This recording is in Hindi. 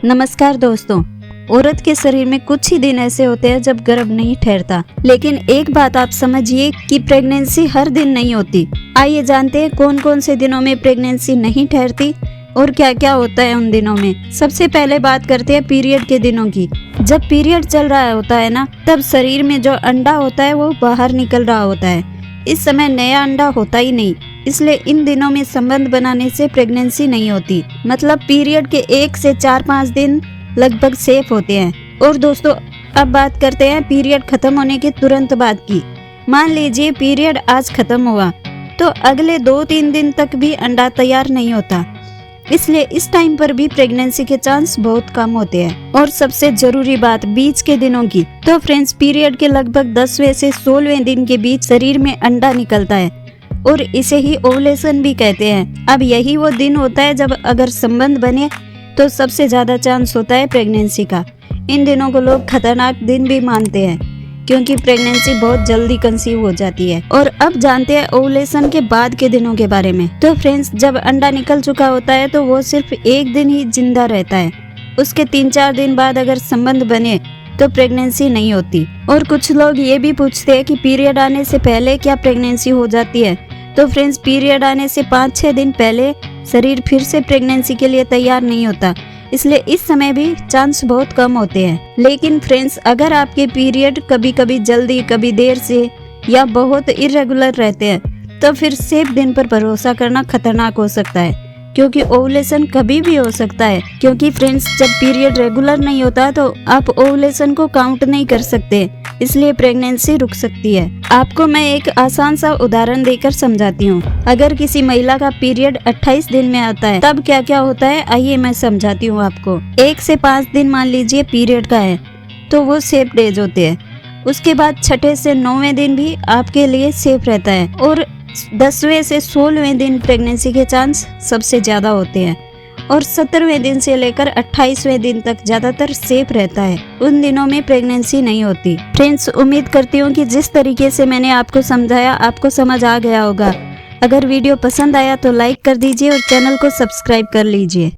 नमस्कार दोस्तों। औरत के शरीर में कुछ ही दिन ऐसे होते हैं जब गर्भ नहीं ठहरता, लेकिन एक बात आप समझिए कि प्रेगनेंसी हर दिन नहीं होती। आइए जानते हैं कौन कौन से दिनों में प्रेगनेंसी नहीं ठहरती और क्या क्या होता है उन दिनों में। सबसे पहले बात करते हैं पीरियड के दिनों की। जब पीरियड चल रहा होता है ना, तब शरीर में जो अंडा होता है वो बाहर निकल रहा होता है। इस समय नया अंडा होता ही नहीं, इसलिए इन दिनों में संबंध बनाने से प्रेगनेंसी नहीं होती। मतलब पीरियड के 1 से 4-5 दिन लगभग सेफ होते हैं। और दोस्तों, अब बात करते हैं पीरियड खत्म होने के तुरंत बाद की। मान लीजिए पीरियड आज खत्म हुआ तो अगले 2-3 दिन तक भी अंडा तैयार नहीं होता, इसलिए इस टाइम पर भी प्रेगनेंसी के चांस बहुत कम होते हैं। और सबसे जरूरी बात बीच के दिनों की, तो फ्रेंड्स पीरियड के लगभग 10वें से 16वें दिन के बीच शरीर में अंडा निकलता है और इसे ही ओवुलेशन भी कहते हैं। अब यही वो दिन होता है जब अगर संबंध बने तो सबसे ज्यादा चांस होता है प्रेगनेंसी का। इन दिनों को लोग खतरनाक दिन भी मानते हैं क्योंकि प्रेगनेंसी बहुत जल्दी कंसीव हो जाती है। और अब जानते हैं ओवुलेशन के बाद के दिनों के बारे में। तो फ्रेंड्स, जब अंडा निकल चुका होता है तो वो सिर्फ 1 दिन ही जिंदा रहता है। उसके 3-4 दिन बाद अगर संबंध बने तो प्रेगनेंसी नहीं होती। और कुछ लोग ये भी पूछते हैं कि पीरियड आने से पहले क्या प्रेगनेंसी हो जाती है। तो फ्रेंड्स, पीरियड आने से 5-6 दिन पहले शरीर फिर से प्रेगनेंसी के लिए तैयार नहीं होता, इसलिए इस समय भी चांस बहुत कम होते हैं। लेकिन फ्रेंड्स, अगर आपके पीरियड कभी कभी जल्दी, कभी देर से या बहुत इरेगुलर रहते हैं तो फिर सेफ दिन पर भरोसा करना खतरनाक हो सकता है, क्योंकि ओवुलेशन कभी भी हो सकता है। क्योंकि फ्रेंड्स, जब पीरियड रेगुलर नहीं होता तो आप ओवुलेशन को काउंट नहीं कर सकते, इसलिए प्रेगनेंसी रुक सकती है। आपको मैं एक आसान सा उदाहरण देकर समझाती हूँ। अगर किसी महिला का पीरियड 28 दिन में आता है तब क्या क्या होता है, आइए मैं समझाती हूँ आपको। 1 से 5 दिन मान लीजिए पीरियड का है तो वो सेफ डेज होते हैं। उसके बाद 6ठे से 9वें दिन भी आपके लिए सेफ रहता है और 10वें से 16वें दिन प्रेगनेंसी के चांस सबसे ज्यादा होते हैं और 17वें दिन से लेकर 28वें दिन तक ज्यादातर सेफ रहता है। उन दिनों में प्रेगनेंसी नहीं होती। फ्रेंड्स, उम्मीद करती हूँ कि जिस तरीके से मैंने आपको समझाया आपको समझ आ गया होगा। अगर वीडियो पसंद आया तो लाइक कर दीजिए और चैनल को सब्सक्राइब कर लीजिए।